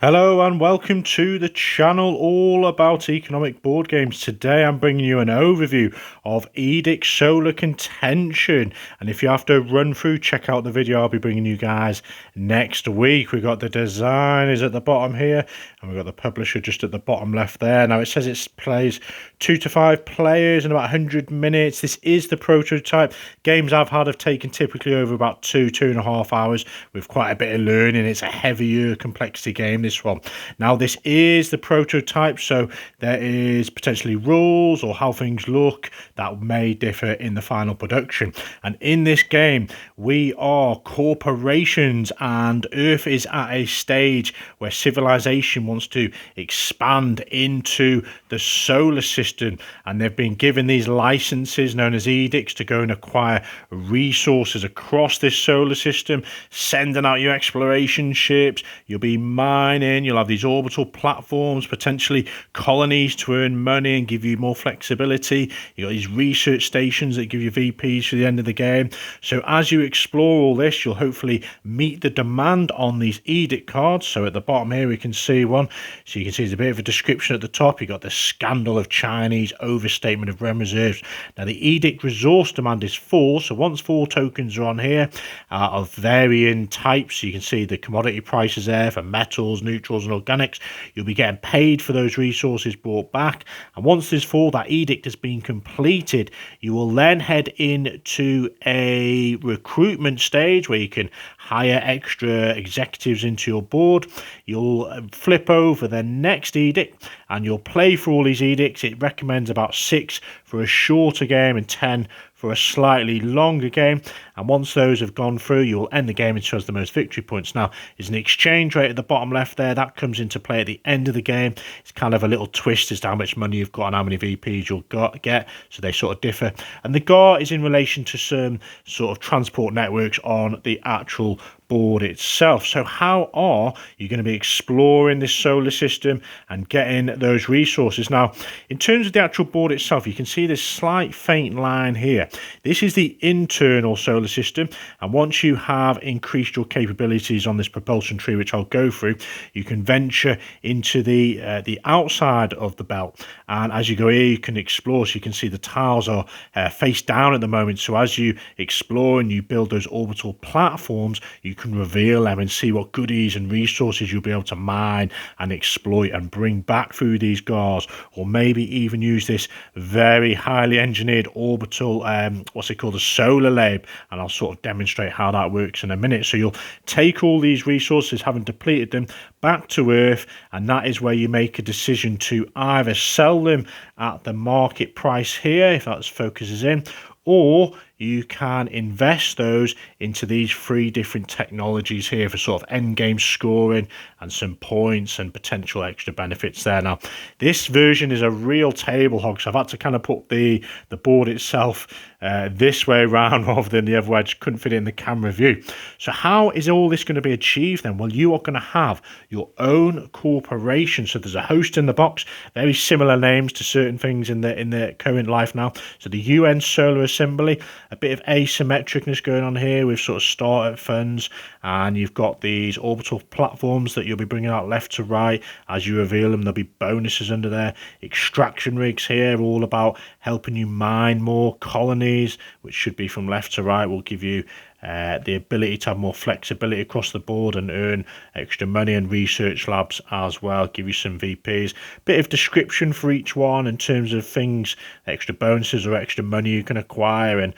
Hello and welcome to the channel all about economic board games. Today I'm bringing you an overview of Edict Solar Contention, and if you have to run through, check out the video I'll be bringing you guys next week. We've got the designers at the bottom here and we've got the publisher just at the bottom left there. Now it says it plays 2 to 5 players in about 100 minutes. This is the prototype. Games I've had have taken typically over about 2.5 hours with quite a bit of learning. It's a heavier complexity game, this one. Now this is the prototype, so there is potentially rules or how things look that may differ in the final production. And in this game we are corporations, and Earth is at a stage where civilization wants to expand into the solar system, and they've been given these licenses known as edicts to go and acquire resources across this solar system, sending out your exploration ships. You'll be mining, you'll have these orbital platforms, potentially colonies to earn money and give you more flexibility. You've got these research stations that give you VPs for the end of the game. So as you explore all this, you'll hopefully meet the demand on these edict cards. So at the bottom here we can see one, so you can see there's a bit of a description at the top. You've got the scandal of Chinese overstatement of realm reserves. Now the edict resource demand is 4, so once 4 tokens are on here of varying types, you can see the commodity prices there for metals, neutrals and organics. You'll be getting paid for those resources brought back, and once there's 4, that edict has been completed, you will then head into a recruitment stage where you can hire extra executives into your board. You'll flip over the next edict and you'll play for all these edicts. It recommends about 6 for a shorter game and 10 for a slightly longer game, and once those have gone through, you'll end the game and shows the most victory points. Now there's an exchange rate at the bottom left there that comes into play at the end of the game. It's kind of a little twist as to how much money you've got and how many VPs you'll get, so they sort of differ. And the GAR is in relation to some sort of transport networks on the actual board itself. So how are you going to be exploring this solar system and getting those resources? Now in terms of the actual board itself, you can see this slight faint line here. This is the internal solar system, and once you have increased your capabilities on this propulsion tree, which I'll go through, you can venture into the outside of the belt, and as you go here you can explore. So you can see the tiles are face down at the moment, so as you explore and you build those orbital platforms, you can reveal them and see what goodies and resources you'll be able to mine and exploit and bring back through these GARs, or maybe even use this very highly engineered orbital what's it called, a solar lab, and I'll sort of demonstrate how that works in a minute. So you'll take all these resources, having depleted them, back to Earth, and that is where you make a decision to either sell them at the market price here, if that focuses in, or you can invest those into these 3 different technologies here for sort of end game scoring and some points and potential extra benefits there. Now this version is a real table hog, so I've had to kind of put the board itself this way around rather than the other way. I just couldn't fit it in the camera view. So how is all this going to be achieved then? Well, you are going to have your own corporation. So there's a host in the box, very similar names to certain things in the current life now. So the UN Solar Assembly, a bit of asymmetricness going on here with sort of startup funds, and you've got these orbital platforms that you'll be bringing out left to right as you reveal them. There'll be bonuses under there. Extraction rigs here, all about helping you mine more colonies, which should be from left to right, will give you the ability to have more flexibility across the board and earn extra money, and research labs as well give you some VPs. Bit of description for each one in terms of things, extra bonuses or extra money you can acquire, and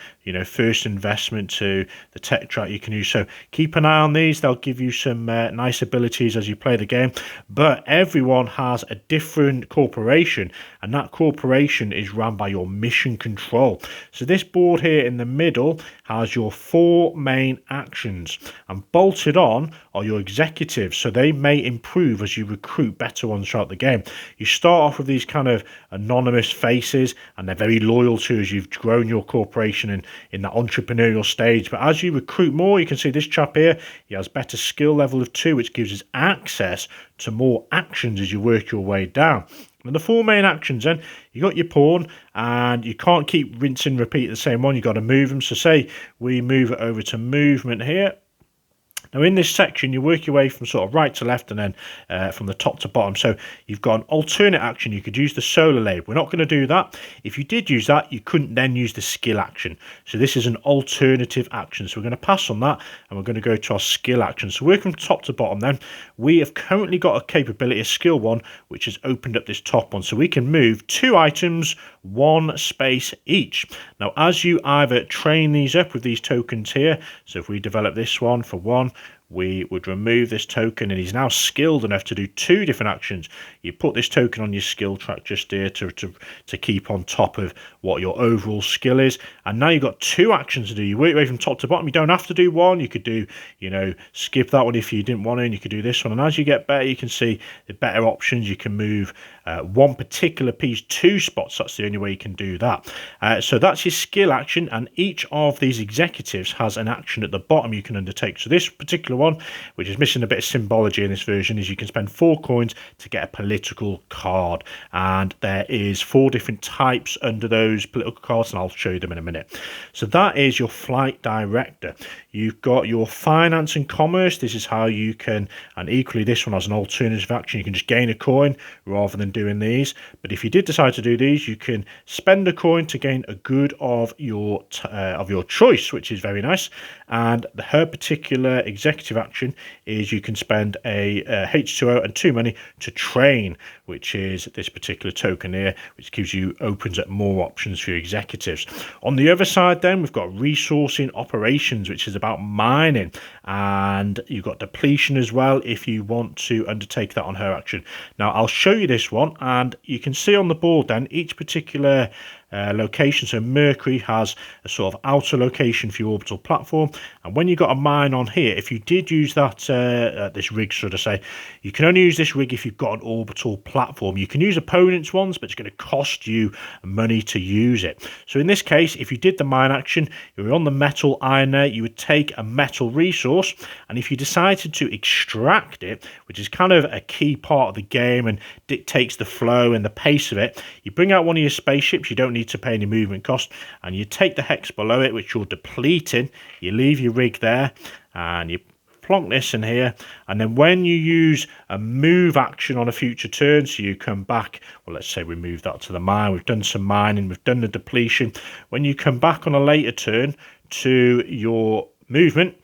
first investment to the tech track you can use. So keep an eye on these. They'll give you some nice abilities as you play the game, but everyone has a different corporation, and that corporation is run by your mission control. So this board here in the middle has your 4 main actions, and bolted on are your executives, so they may improve as you recruit better ones throughout the game. You start off with these kind of anonymous faces, and they're very loyal to you as you've grown your corporation in that entrepreneurial stage. But as you recruit more, you can see this chap here, he has better skill level of 2, which gives us access to more actions as you work your way down. And the 4 main actions then, you got your pawn, and you can't keep rinse and repeat the same one. You got to move them. So say we move it over to movement here, Now in this section, you work your way from sort of right to left and then from the top to bottom. So you've got an alternate action. You could use the solar lathe. We're not going to do that. If you did use that, you couldn't then use the skill action. So this is an alternative action. So we're going to pass on that and we're going to go to our skill action. So working from top to bottom then, we have currently got a capability, a skill one, which has opened up this top one. So we can move 2 items, 1 space each. Now, as you either train these up with these tokens here, so if we develop this one for 1, we would remove this token, and he's now skilled enough to do 2 different actions. You put this token on your skill track just here to keep on top of what your overall skill is, and now you've got 2 actions to do. You work your way from top to bottom. You don't have to do 1. You could do, you know, skip that one if you didn't want to, and you could do this one. And as you get better, you can see the better options. You can move 1 particular piece 2 spots. That's the only way you can do that. So that's your skill action, and each of these executives has an action at the bottom you can undertake. So this particular one, which is missing a bit of symbology in this version, is you can spend 4 coins to get a political card, and there is 4 different types under those political cards, and I'll show you them in a minute. So that is your flight director. You've got your finance and commerce. This is how you can, and equally this one has an alternative action. You can just gain a coin rather than doing these. But if you did decide to do these, you can spend a coin to gain a good of your choice, which is very nice. And her particular executive action is you can spend a H2O and 2 money to train, which is this particular token here, which opens up more options for your executives. On the other side then, we've got resourcing operations, which is about mining, and you've got depletion as well if you want to undertake that on her action. Now I'll show you this one, and you can see on the board then each particular location. So Mercury has a sort of outer location for your orbital platform, and when you got a mine on here, if you did use that this rig, should I say, you can only use this rig if you've got an orbital platform. You can use opponents' ones, but it's going to cost you money to use it. So in this case, if you did the mine action, you were on the metal iron there, you would take a metal resource, and if you decided to extract it, which is kind of a key part of the game and dictates the flow and the pace of it, you bring out one of your spaceships. You don't need to pay any movement cost, and you take the hex below it, which you're depleting. You leave your rig there and you plonk this in here, and then when you use a move action on a future turn, so you come back, well, let's say we move that to the mine, we've done some mining, we've done the depletion. When you come back on a later turn to your movement,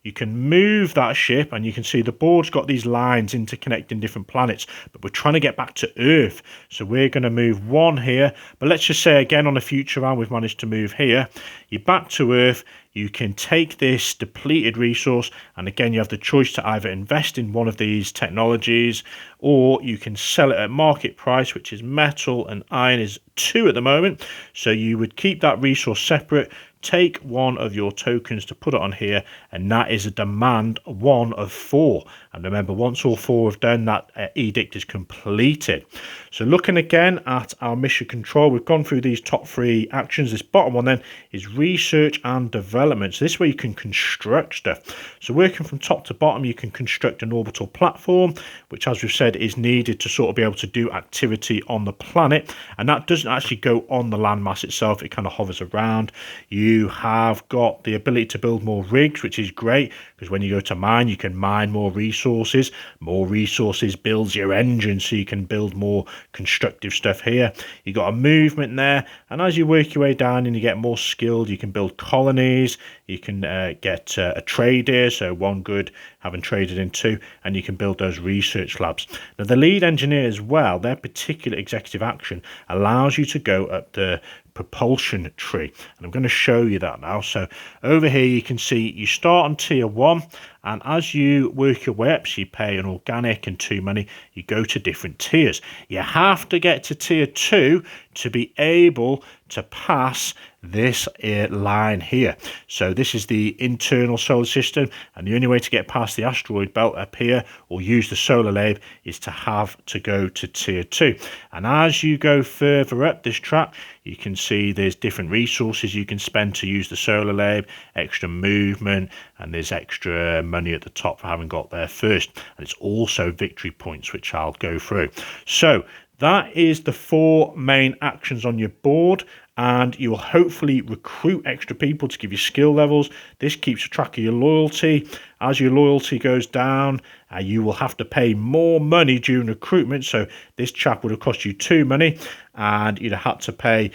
you can move that ship, and you can see the board's got these lines interconnecting different planets, but we're trying to get back to Earth. So we're going to move 1 here, but let's just say again on a future round we've managed to move here. You're back to Earth. You can take this depleted resource, and again you have the choice to either invest in one of these technologies, or you can sell it at market price, which is metal and iron is 2 at the moment. So you would keep that resource separate, take one of your tokens to put it on here, and that is a demand 1 of 4. And remember, once all 4 have done that, edict is completed. So looking again at our mission control, we've gone through these top 3 actions. This bottom one then is research and development. So this way you can construct stuff. So working from top to bottom, you can construct an orbital platform, which, as we've said, is needed to sort of be able to do activity on the planet, and that doesn't actually go on the landmass itself. It kind of hovers around. You have got the ability to build more rigs, which is great, because when you go to mine, you can mine more resources. More resources builds your engine, so you can build more constructive stuff here. You got a movement there, and as you work your way down and you get more skilled, you can build colonies. You can get a trade here, so 1 good having traded in 2, and you can build those research labs. Now the lead engineer as well, their particular executive action allows you to go up the propulsion tree, and I'm going to show you that now. So over here you can see you start on tier 1, and as you work your way up, so you pay an organic and 2 money, you go to different tiers. You have to get to tier 2 to be able to pass this line here. So this is the internal solar system, and the only way to get past the asteroid belt up here or use the solar lathe is to have to go to tier 2. And as you go further up this track, you can see there's different resources you can spend to use the solar lathe, extra movement, and there's extra money at the top for having got there first. And it's also victory points, which I'll go through. So that is the 4 main actions on your board, and you will hopefully recruit extra people to give you skill levels. This keeps track of your loyalty. As your loyalty goes down, you will have to pay more money during recruitment. So this chap would have cost you 2 money, and you'd have had to pay,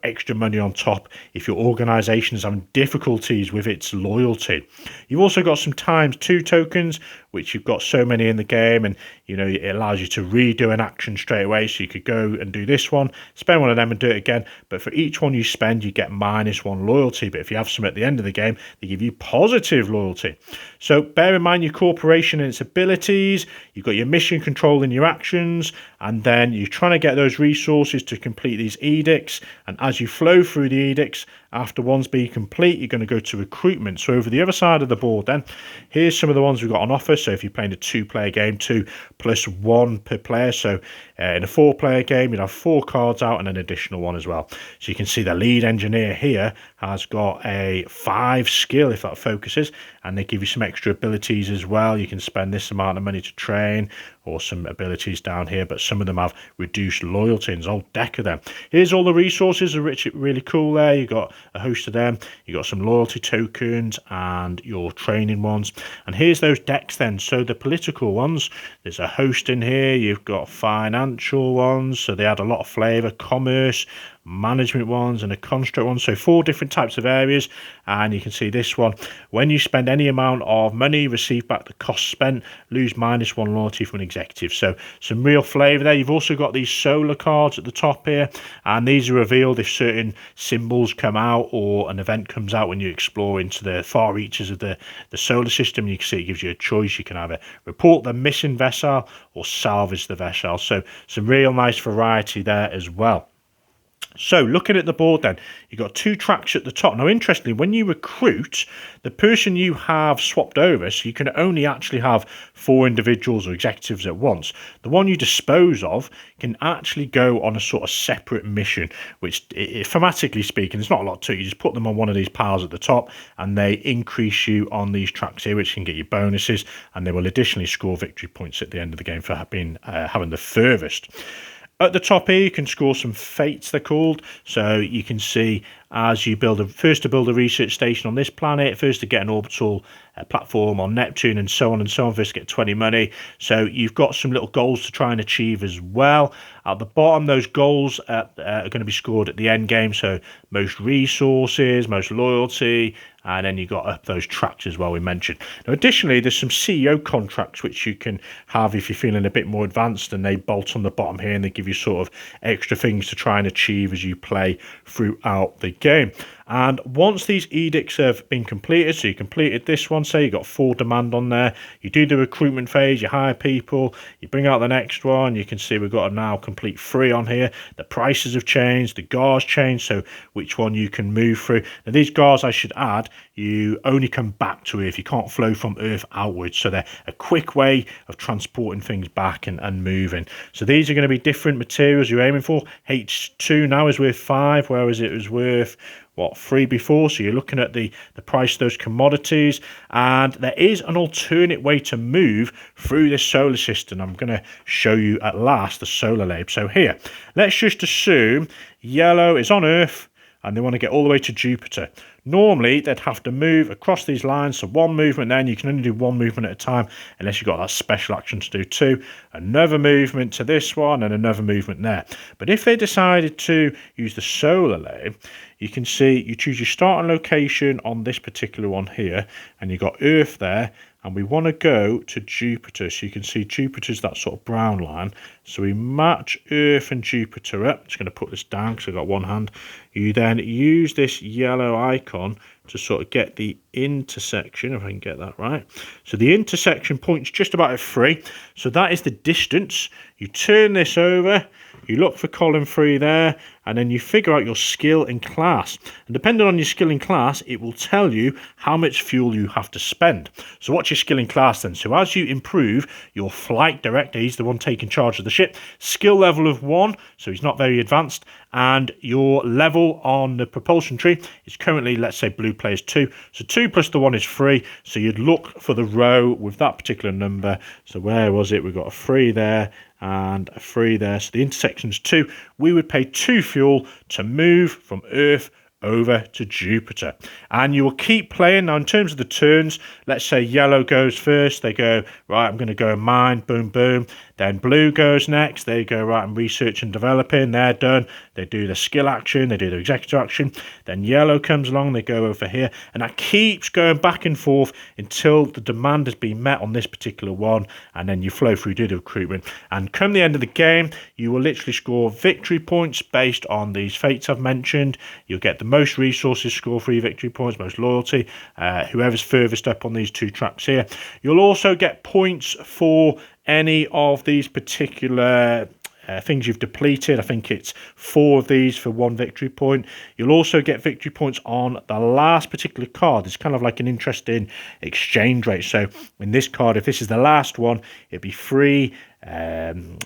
extra money on top if your organization is having difficulties with its loyalty. You've also got some ×2 tokens, which you've got so many in the game, and it allows you to redo an action straight away. So you could go and do this one, spend one of them and do it again. But for each one you spend, you get -1 loyalty. But if you have some at the end of the game, they give you positive loyalty. So bear in mind your corporation and its abilities. You've got your mission control and your actions, and then you're trying to get those resources to complete these edicts. And as you flow through the edicts, after one's been complete, you're going to go to recruitment. So over the other side of the board then, here's some of the ones we've got on offer. So if you're playing a 2-player game, 2 + 1 per player. So in a 4-player game, you'd have 4 cards out and an additional one as well. So you can see the lead engineer here has got a 5 skill if that focuses, and they give you some extra abilities as well. You can spend this amount of money to train, or some abilities down here, but some of them have reduced loyalty, and there's a whole deck of them. Here's all the resources, are really cool there. You've got a host of them, you've got some loyalty tokens and your training ones, and here's those decks then. So the political ones, there's a host in here, you've got financial ones, so they add a lot of flavor, commerce, management ones, and a construct one. So 4 different types of areas, and you can see this one, when you spend any amount of money, receive back the cost spent, lose -1 loyalty from an executive. So some real flavor there. You've also got these solar cards at the top here, and these are revealed if certain symbols come out or an event comes out when you explore into the far reaches of the solar system. You can see it gives you a choice. You can either report the missing vessel or salvage the vessel. So some real nice variety there as well. So looking at the board then, you've got 2 tracks at the top. Now interestingly, when you recruit, the person you have swapped over, so you can only actually have 4 individuals or executives at once. The one you dispose of can actually go on a sort of separate mission, which thematically speaking, there's not a lot to it. You just put them on one of these piles at the top, and they increase you on these tracks here, which can get you bonuses, and they will additionally score victory points at the end of the game for having the furthest. At the top here, you can score some fates, they're called. So you can see as you first to build a research station on this planet, first to get an orbital platform on Neptune, and so on, first to get 20 money. So you've got some little goals to try and achieve as well. At the bottom, those goals are going to be scored at the end game. So most resources, most loyalty, and then you got up those tracks as well we mentioned. Now additionally, there's some CEO contracts which you can have if you're feeling a bit more advanced, and they bolt on the bottom here, and they give you sort of extra things to try and achieve as you play throughout the game. And once these edicts have been completed, so you completed this one, say you got 4 demand on there, you do the recruitment phase, you hire people, you bring out the next one, you can see we've got a now complete 3 on here. The prices have changed, the guards changed, so which one you can move through. Now these guards, I should add, you only come back to Earth. You can't flow from Earth outwards, so they're a quick way of transporting things back and moving. So these are going to be different materials you're aiming for. H2 now is worth 5, whereas it was worth 3 before. So you're looking at the price of those commodities, and there is an alternate way to move through this solar system. I'm going to show you at last the solar lab. So here, let's just assume yellow is on Earth and they want to get all the way to Jupiter. Normally, they'd have to move across these lines, so 1 movement then. You can only do 1 movement at a time unless you've got that special action to do 2. Another movement to this one and another movement there. But if they decided to use the solar lab, you can see you choose your starting location on this particular one here, and you've got Earth there, and we want to go to Jupiter. So you can see Jupiter's that sort of brown line. So we match Earth and Jupiter up. I'm just going to put this down because I've got one hand. You then use this yellow icon to sort of get the intersection, if I can get that right. So the intersection point's just about at 3. So that is the distance. You turn this over, you look for column 3 there, and then you figure out your skill and class. And depending on your skill and class, it will tell you how much fuel you have to spend. So what's your skill and class then? So as you improve your flight director, he's the one taking charge of the ship, skill level of 1, so he's not very advanced, and your level on the propulsion tree is currently, let's say, blue plays 2. So 2 plus the 1 is 3. So you'd look for the row with that particular number. So where was it? We've got a 3 there and a 3 there. So the intersection's 2. We would pay 2 fuel to move from Earth over to Jupiter, and you will keep playing. Now, in terms of the turns, let's say yellow goes first. They go, right, I'm going to go and mine, boom, boom. Then blue goes next. They go, right, I'm research and developing. They're done. They do the skill action. They do the executive action. Then yellow comes along. They go over here, and that keeps going back and forth until the demand has been met on this particular one, and then you flow through, do the recruitment, and come the end of the game, you will literally score victory points based on these fates I've mentioned. You'll get the most resources, score 3 victory points, most loyalty, whoever's furthest up on these 2 tracks here. You'll also get points for any of these particular things you've depleted. I think it's 4 of these for 1 victory point. You'll also get victory points on the last particular card. It's kind of like an interesting exchange rate. So in this card, if this is the last one, it'd be free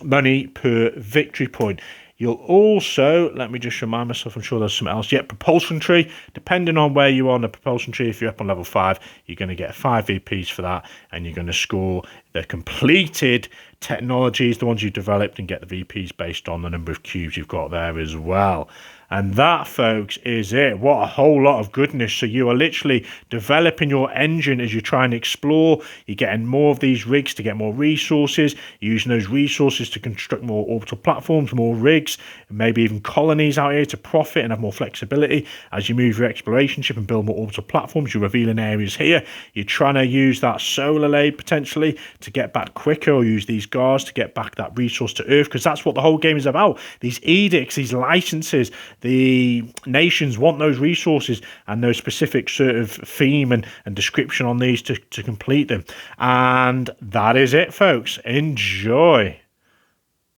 money per victory point. You'll also, let me just remind myself, I'm sure there's something else. Yeah, propulsion tree. Depending on where you are on the propulsion tree, if you're up on level 5, you're going to get 5 VPs for that, and you're going to score the completed technologies, the ones you've developed, and get the VPs based on the number of cubes you've got there as well. And that, folks, is it. What a whole lot of goodness. So you are literally developing your engine as you try and explore. You're getting more of these rigs to get more resources, using those resources to construct more orbital platforms, more rigs, maybe even colonies out here to profit and have more flexibility. As you move your exploration ship and build more orbital platforms, you're revealing areas here. You're trying to use that solar lade potentially to get back quicker, or use these guards to get back that resource to Earth, because that's what the whole game is about. These edicts, these licenses, the nations want those resources and those specific sort of theme and description on these to complete them. And that is it, folks. Enjoy.